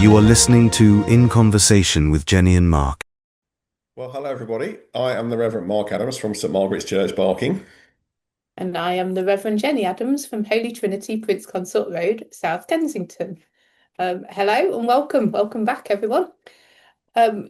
You are listening to In Conversation with Jenny and Mark. Well, hello everybody. I am the Reverend Mark Adams from St Margaret's Church, Barking. And I am the Reverend Jenny Adams from Holy Trinity, Prince Consort Road, South Kensington. Hello and welcome. Welcome back, everyone.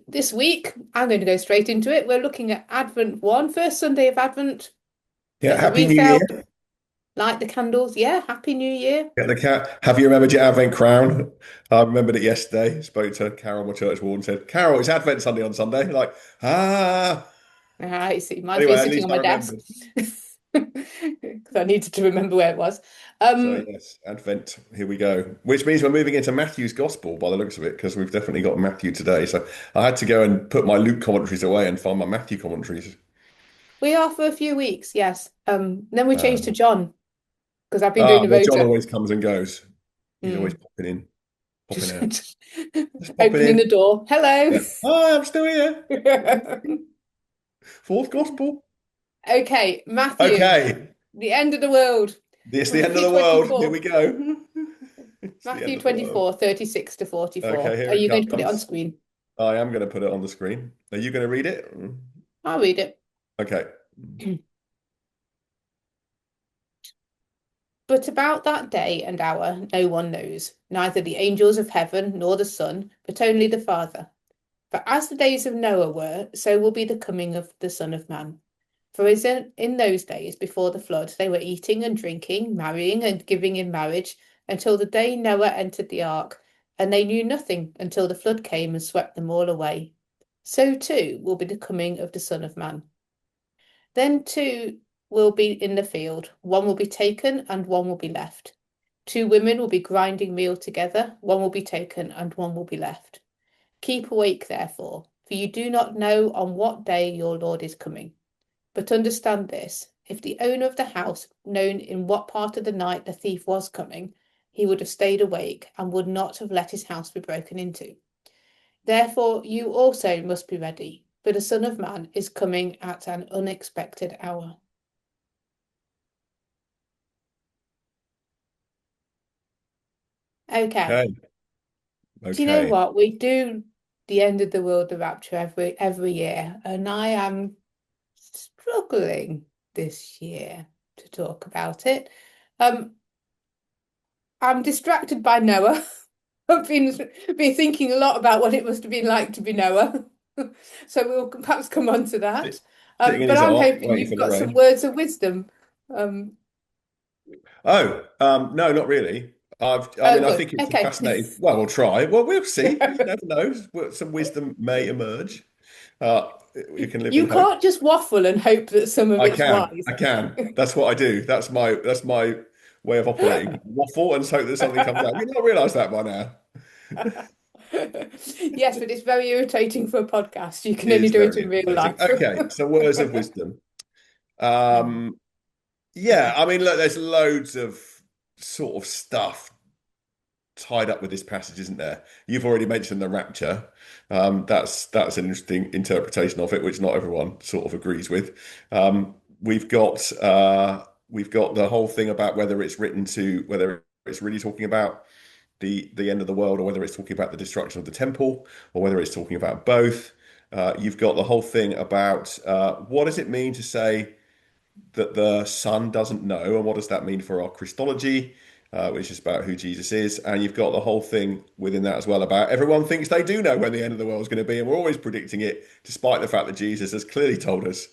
This week, I'm going to go straight into it. We're looking at Advent 1, first Sunday of Advent. Yeah, Get the Happy wreath New Year. out, light the candles. Yeah, Happy New Year. Get the cat. Have you remembered your Advent crown? I remembered it yesterday. Spoke to Carol, my church warden, said, Carol, it's Advent Sunday on Sunday. Like, ah. I see. Mine's Anyway, been at sitting least on I my desk remembered. because I needed to remember where it was. So, yes, Advent, here we go. Which means we're moving into Matthew's Gospel by the looks of it, because we've definitely got Matthew today. So I had to go and put my Luke commentaries away and find my Matthew commentaries. We are for a few weeks, yes. Then we changed to John because I've been doing the Well, John rota. always comes and goes. He's always Mm. popping in, popping out. Just Just popping opening in. the door. Hello. Yeah. Hi, I'm still here. Fourth gospel. Okay, Matthew, Okay. the end of the world. It's the end of Matthew the world. Here we 24. go. It's the end Matthew of the world. 24, 36 to Okay, 44. here Are it you going to put it on comes. screen? I am going to put it on the screen. Are you going to read it? I'll read it. Okay. But about that day and hour no one knows, neither the angels of heaven nor the Son, but only the Father. For as the days of Noah were, so will be the coming of the Son of Man. For as in those days before the flood, they were eating and drinking, marrying and giving in marriage, until the day Noah entered the ark, and they knew nothing until the flood came and swept them all away. So too will be the coming of the Son of Man. Then two will be in the field, one will be taken and one will be left. Two women will be grinding meal together, one will be taken and one will be left. Keep awake, therefore, for you do not know on what day your Lord is coming. But understand this, if the owner of the house had known in what part of the night the thief was coming, he would have stayed awake and would not have let his house be broken into. Therefore, you also must be ready, for the Son of Man is coming at an unexpected hour. Okay. Okay. Do you know Okay. what? We do the end of the world, the rapture every year, and I am struggling this year to talk about it. Um, I'm distracted by Noah. I've been thinking a lot about what it must have been like to be Noah. So we'll perhaps come on to Sit- that. Sitting in But his I'm ark, hoping waiting you've for the got some rain. words of wisdom. Um, No, not really. I oh, mean, I good. think it's a Okay. fascinating. Well, we'll try. Well, we'll see. You never know. Some wisdom may emerge. Uh, you can live in You hope. can't just waffle and hope that some of I it's can. wise. I can. That's what I do. That's my way of operating. Waffle and just hope that something comes out. You not realise that by now. Yes, but it's very irritating for a podcast. You can It only is do it very in real irritating. life. Okay, so words of wisdom. Um, yeah, I mean, look, there's loads of sort of stuff tied up with this passage, isn't there? You've already mentioned the rapture. That's an interesting interpretation of it, which not everyone sort of agrees with. We've got we've got the whole thing about whether it's really talking about the end of the world or whether it's talking about the destruction of the temple or whether it's talking about both. You've got the whole thing about what does it mean to say that the Son doesn't know, and what does that mean for our Christology, which is about who Jesus is. And you've got the whole thing within that as well about everyone thinks they do know when the end of the world is going to be, and we're always predicting it, despite the fact that Jesus has clearly told us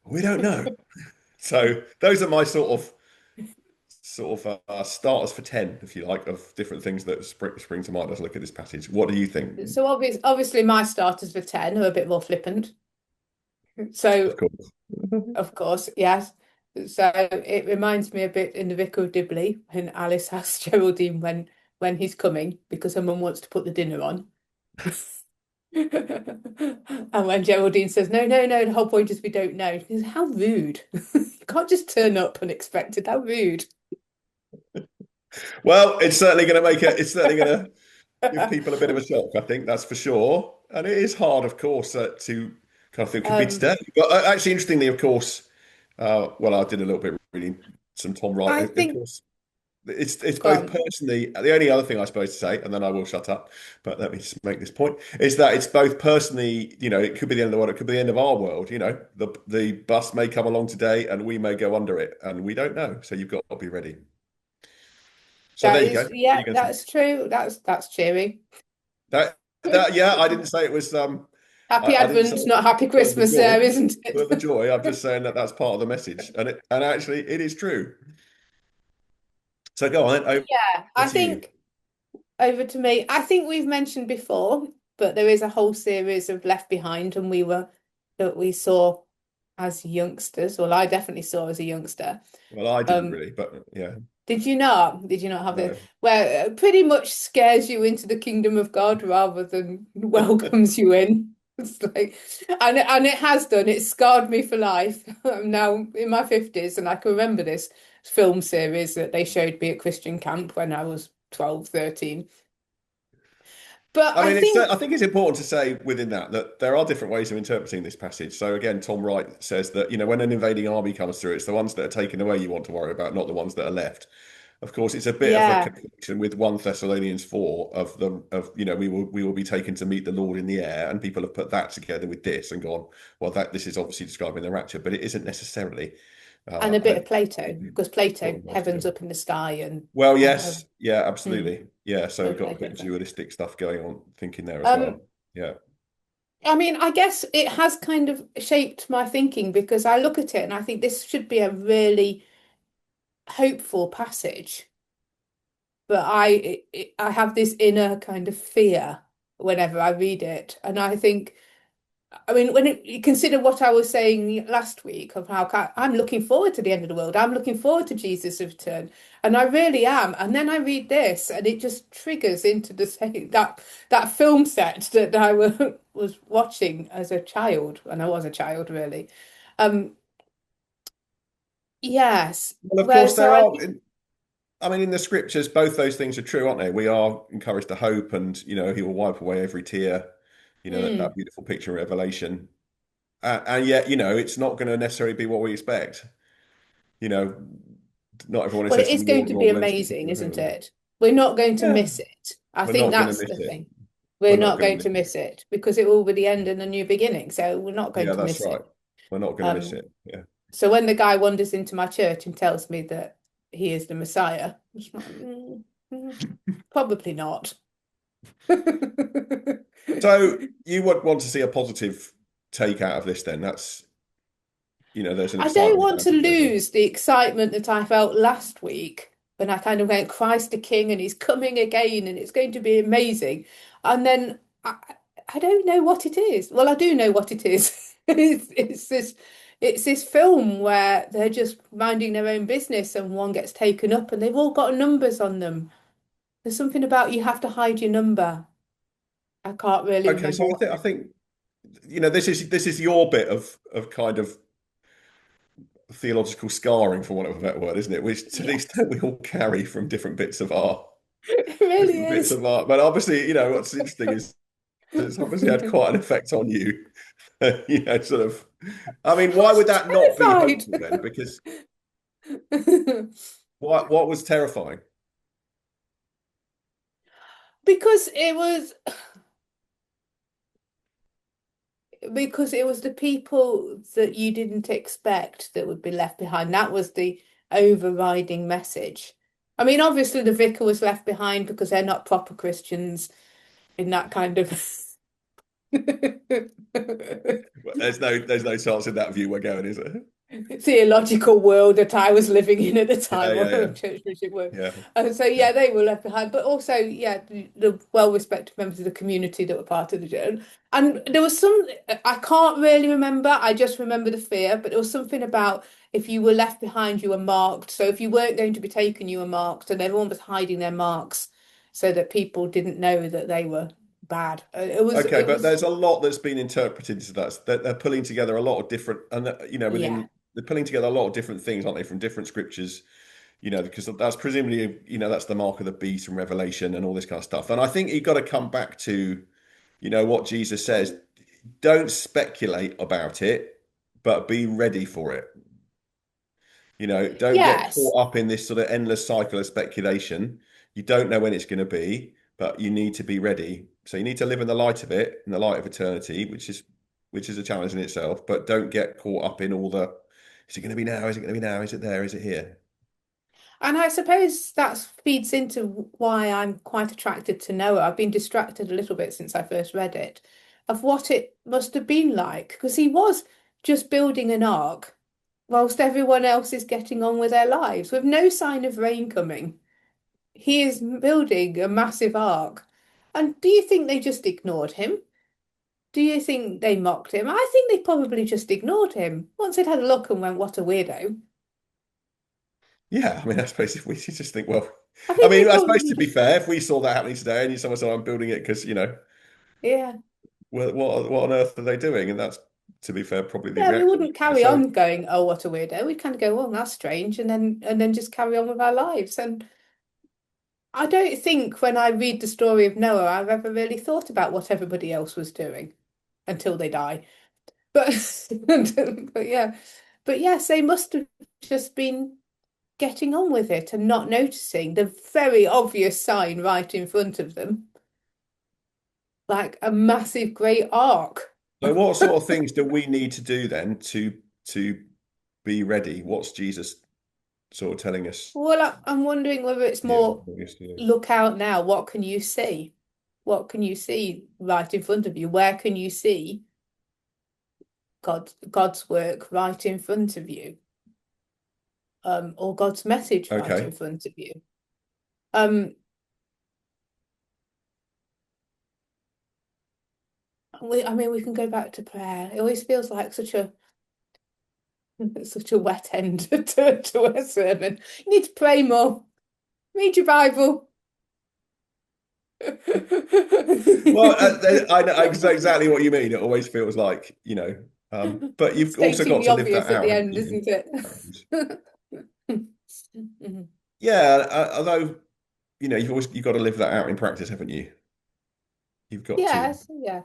we don't know. So those are my sort of starters for 10, if you like, of different things that spring to mind as I look at this passage. What do you think? So obviously my starters for 10 are a bit more flippant. So Of course. of course, yes. So it reminds me a bit in the Vicar of Dibley when Alice asks Geraldine when he's coming because her mum wants to put the dinner on. And when Geraldine says, no, no, no, the whole point is we don't know. She goes, how rude. You can't just turn up unexpected. How rude. Well, it's certainly going to give people a bit of a shock, I think, that's for sure. And it is hard, of course, to kind of think could be Um, today. But actually, interestingly, of course, well, I did a little bit reading some Tom Wright, I of think course. it's Go both on. personally. The only other thing I suppose to say, and then I will shut up, but let me just make this point, is that it's both personally, it could be the end of the world, it could be the end of our world. The bus may come along today and we may go under it, and we don't know. So you've got to be ready. So That there you go. is, What are yeah, you going to say? that's true. That's cheery. Yeah, I didn't say it was Happy I didn't say Advent, not happy full of the Christmas joy, there, isn't full it? of the joy. I'm just saying that that's part of the message, and actually it is true. So go on, over Yeah, I to you. think over to me. I think we've mentioned before, but there is a whole series of Left Behind, and that we saw as youngsters. Well, I definitely saw as a youngster. Well, I didn't Um, really, but yeah, did you not? Did you not have the no. where it pretty much scares you into the kingdom of God rather than welcomes you in? It's like, and it has done. It's scarred me for life. I'm now in my 50s, and I can remember this film series that they showed me at Christian camp when I was 12, 13. But I I mean, I think, think it's important to say within that there are different ways of interpreting this passage. So again, Tom Wright says that, when an invading army comes through, it's the ones that are taken away you want to worry about, not the ones that are left. Of course, it's a bit of a yeah, connection with 1 Thessalonians 4 we will be taken to meet the Lord in the air, and people have put that together with this and gone, well, that this is obviously describing the rapture, but it isn't necessarily. and a bit of And Plato, because Plato, what most heaven's do. up in the sky, and Well, uh, yes, yeah, mm, absolutely, yeah. So we've got a okay, bit of different. dualistic stuff going on thinking there as Um, well. Yeah. I mean, I guess it has kind of shaped my thinking because I look at it and I think this should be a really hopeful passage, but I have this inner kind of fear whenever I read it, and I think. I mean, you consider what I was saying last week of how I'm looking forward to the end of the world, I'm looking forward to Jesus' return, and I really am. And then I read this, and it just triggers into the same that film set that I was watching as a child, and I was a child really. Um, yes. Well, of Well, course, so there I are. I mean, in the scriptures, both those things are true, aren't they? We are encouraged to hope, and He will wipe away every tear. That mm, beautiful picture in Revelation, and yet, it's not going to necessarily be what we expect. You know, Not everyone is well, said it to is be going to be all ends amazing, of isn't heaven. it? We're not going to Yeah, miss it. I we're think not going to that's miss the it. thing. We're We're not not going to going miss to it. miss it because it will be the end and the new beginning. So we're not going Yeah, to that's miss right. it. We're not going to miss Um, it. Yeah. so when the guy wanders into my church and tells me that he is the Messiah, I'm just like, probably not. So you would want to see a positive take out of this, then? There's an I don't excitement want about to it there. So. lose the excitement that I felt last week when I kind of went, Christ the King, and he's coming again, and it's going to be amazing. And then I don't know what it is. Well, I do know what it is. It's this film where they're just minding their own business and one gets taken up and they've all got numbers on them. There's something about you have to hide your number. I can't really Okay, remember so what. I think this is your bit of kind of theological scarring, for want of a better word, isn't it? Which, to the Yes, extent we all carry from it really different bits is. of art. But obviously, what's interesting is it's obviously had quite an effect on you. Sort of. I mean, I why was would that not be terrified. hopeful then? Because what was terrifying? Because it was the people that you didn't expect that would be left behind. That was the overriding message. I mean, obviously the vicar was left behind because they're not proper Christians in that kind of Well, there's no chance in that view we're going, is it? theological world that I was living in at the Yeah, time, yeah, or yeah, church mission world. yeah, And so, yeah. yeah, they were left behind, but also, yeah, the well-respected members of the community that were part of the journey. And there was I can't really remember, I just remember the fear, but there was something about if you were left behind, you were marked. So if you weren't going to be taken, you were marked, and everyone was hiding their marks so that people didn't know that they were bad. Okay, It but was, there's a lot that's been interpreted into that. They're pulling together a lot of different, and yeah. within they're pulling together a lot of different things, aren't they, from different scriptures? Because that's presumably, that's the mark of the beast and Revelation and all this kind of stuff. And I think you've got to come back to, what Jesus says. Don't speculate about it, but be ready for it. Don't get Yes. caught up in this sort of endless cycle of speculation. You don't know when it's going to be, but you need to be ready. So you need to live in the light of it, in the light of eternity, which is a challenge in itself. But don't get caught up in all the, is it going to be now? Is it going to be now? Is it there? Is it here? And I suppose that feeds into why I'm quite attracted to Noah. I've been distracted a little bit since I first read it, of what it must have been like, because he was just building an ark whilst everyone else is getting on with their lives with no sign of rain coming. He is building a massive ark. And do you think they just ignored him? Do you think they mocked him? I think they probably just ignored him. Once they'd had a look and went, what a weirdo. Yeah, I mean, I suppose if we just think, well, I I think they mean, I suppose probably to be just, fair, if we saw that happening today and someone said, I'm building it because, yeah. what on earth are they doing? And that's, to be fair, probably the Yeah, we reaction. wouldn't carry So, on going, oh, what a weirdo. We'd kind of go, well, that's strange, and then just carry on with our lives. And I don't think when I read the story of Noah, I've ever really thought about what everybody else was doing until they die. But but yeah. But yes, they must have just been getting on with it and not noticing the very obvious sign right in front of them, like a massive great arc. so what sort of things do we need to do then to be ready? What's Jesus sort of telling us? Well, I'm wondering whether it's Yeah, more look out now. What can you see? What can you see right in front of you? Where can you see God's work right in front of you? Or God's message right in okay. front of you? Um, I mean, we can go back to prayer. It always feels like such a wet end to a sermon. You need to pray more. Read your Bible. Well, I know exactly what you mean. It always feels like, but you've also Stating got the to live that obvious at out, the haven't end, you? isn't it? Mhm. Yeah, although, you've got to live that out in practice, haven't you? You've got to. Yes, yeah.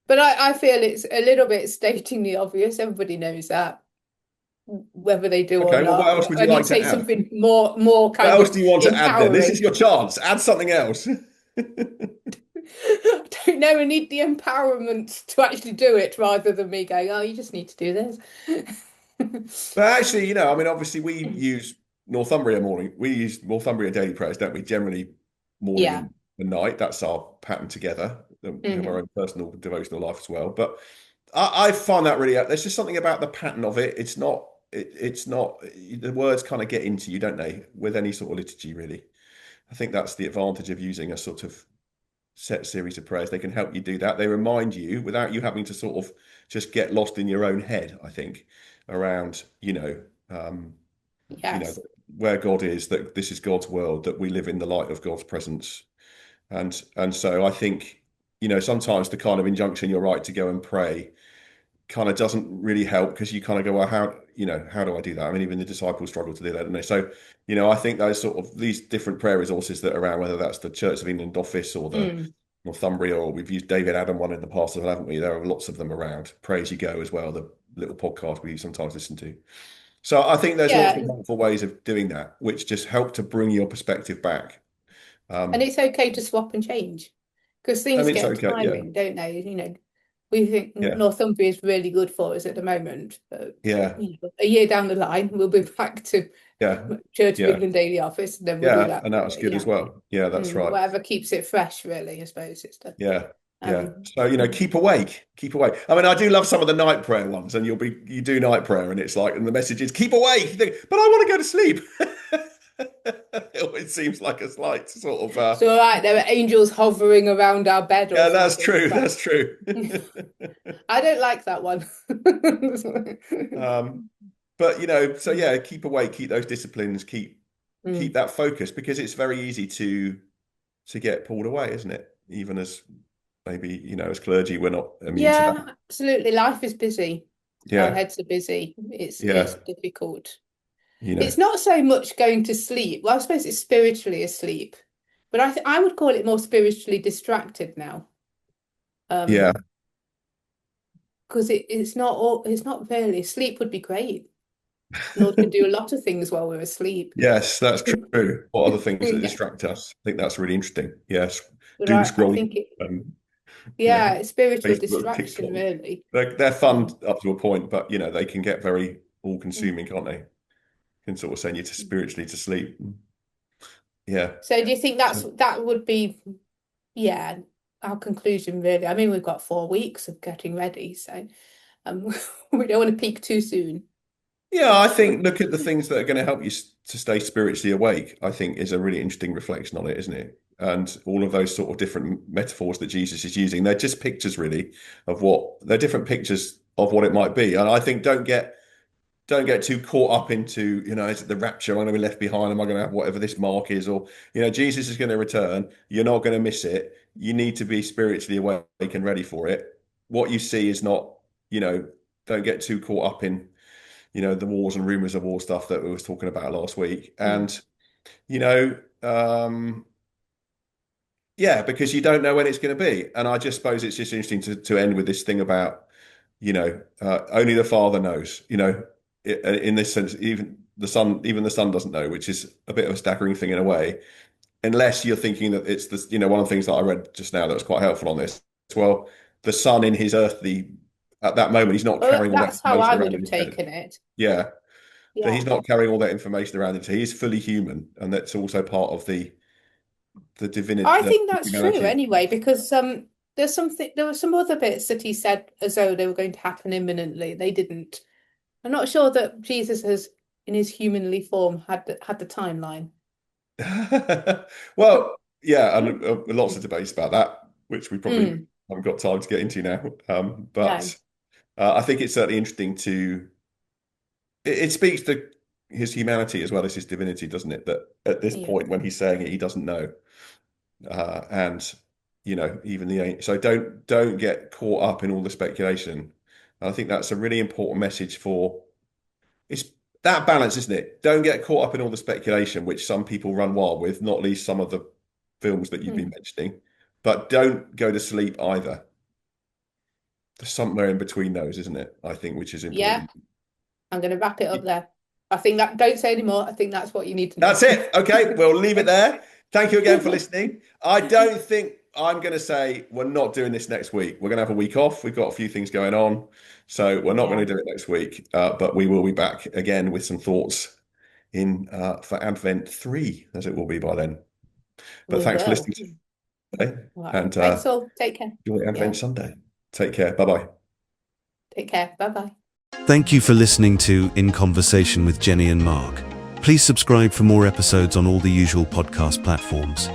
But I feel it's a little bit stating the obvious. Everybody knows that, whether they do or Okay, well, what not. else would I you need like to to say add? something more What kind else of do you want to add then? This is empowering. your chance. Add something else. I don't know. I need the empowerment to actually do it rather than me going, oh, you just need to do this. But actually, I mean, obviously we use Northumbria morning. We use Northumbria daily prayers, don't we? Generally morning Yeah. and night. That's our pattern together. We have our Hmm. own personal devotional life as well. But I find that really, there's just something about the pattern of it. It's not, the words kind of get into you, don't they? With any sort of liturgy, really. I think that's the advantage of using a sort of set series of prayers. They can help you do that. They remind you without you having to sort of just get lost in your own head, I think, around, um, you know, Yes. where God is, that this is God's world, that we live in the light of God's presence. And so I think, sometimes the kind of injunction, you're right, to go and pray kind of doesn't really help, because you kind of go, well, how do I do that? I mean, even the disciples struggle to do that, don't they? So, I think those sort of these different prayer resources that are around, whether that's the Church of England office or the Mm. Northumbria, or we've used David Adam one in the past, haven't we? There are lots of them around. Pray as you go as well, the little podcast we sometimes listen to. So I think there's lots of Yeah. helpful ways of doing that, which just help to bring your perspective back. And Um, it's okay to swap and change because and things it's get okay. Yeah, tiring, don't they? We think yeah, Northumbria is really good for us at the moment, but yeah, a year down the line, we'll be back to yeah, Church of yeah, England Daily Office, and then we'll do yeah. that And for a that was bit. good as Yeah. well. Yeah, that's right. Whatever keeps it fresh, really, I suppose it's the Yeah, yeah. um So, keep awake, keep awake. I mean, I do love some of the night prayer ones, and you do night prayer, and it's like, and the message is keep awake. You think, but I want to go to sleep. It always seems like a slight sort of, so all right, there are angels hovering around our bed or yeah, that's something, true. but That's true. I don't like that one. Um, but so yeah, keep awake, keep those disciplines, keep Mm. that focus, because it's very easy to get pulled away, isn't it? Even as maybe, as clergy, we're not immune to that. Yeah, absolutely. Life is busy. Our Yeah, heads are busy. It's yeah, difficult. you know, It's not so much going to sleep. Well, I suppose it's spiritually asleep, but I would call it more spiritually distracted now. yeah. Because it's not really sleep would be great. Lord can do a lot of things while we're asleep. Yes, that's true. What other things that Yeah. distract us? I think that's really interesting. Yes, But doom I scrolling. think You know, it's spiritual Facebook, distraction, TikTok. really. They're fun Mm. up to a point, but they can get very Mm. all-consuming, can't they? Can sort of send you to spiritually to sleep. Yeah. So do you think So, that would be, yeah, our conclusion, really? I mean, we've got 4 weeks of getting ready, so um, we don't want to peak too soon. yeah, I think look at the things that are going to help you to stay spiritually awake, I think is a really interesting reflection on it, isn't it? And all of those sort of different metaphors that Jesus is using, they're just pictures really they're different pictures of what it might be. And I think don't get too caught up into, is it the rapture? Am I going to be left behind? Am I going to have whatever this mark is? Or, Jesus is going to return. You're not going to miss it. You need to be spiritually awake and ready for it. What you see is not, don't get too caught up in, the wars and rumors of war stuff that we was talking about last week. Mm. And, you know, um, yeah, because you don't know when it's going to be. And I just suppose it's just interesting to end with this thing about, only the Father knows, in this sense, even the Son doesn't know, which is a bit of a staggering thing in a way, unless you're thinking that it's this, one of the things that I read just now that was quite helpful on this. Well, the Son in his earthly, at that moment, he's not Well, carrying all that that's how I information would around in have his head. taken it. Yeah. So he's Yeah. not carrying all that information around it. So he's fully human. And that's also part of the divinity, I the think that's true humanity. anyway, because there were some other bits that he said as though they were going to happen imminently. They didn't. I'm not sure that Jesus has, in his humanly form, had the timeline. Well, yeah, and lots of debates about that, which we probably Mm, haven't got time to get into now. no. But I think it's certainly interesting it speaks to his humanity as well as his divinity, doesn't it? That at this Yeah. point, when he's saying it, he doesn't know. And even so don't get caught up in all the speculation. And I think that's a really important message for it's that balance, isn't it? Don't get caught up in all the speculation, which some people run wild with, not least some of the films that you've been Mm, mentioning, but don't go to sleep either. There's somewhere in between those, isn't it? I think, which is yeah. important. I'm going to wrap it up there. I think that don't say anymore. I think that's what you need to know. That's it. Okay, we'll leave it there. Thank you again for listening. I don't think I'm going to say we're not doing this next week. We're going to have a week off. We've got a few things going on. So we're not going Yeah, to do it next week, but we will be back again with some thoughts in for Advent 3, as it will be by then. But we thanks for will. listening today Right. and Thanks all. Take care. enjoy Yeah. Advent Sunday. Take care. Bye-bye. Take care. Bye bye. Thank you for listening to In Conversation with Jenny and Mark. Please subscribe for more episodes on all the usual podcast platforms.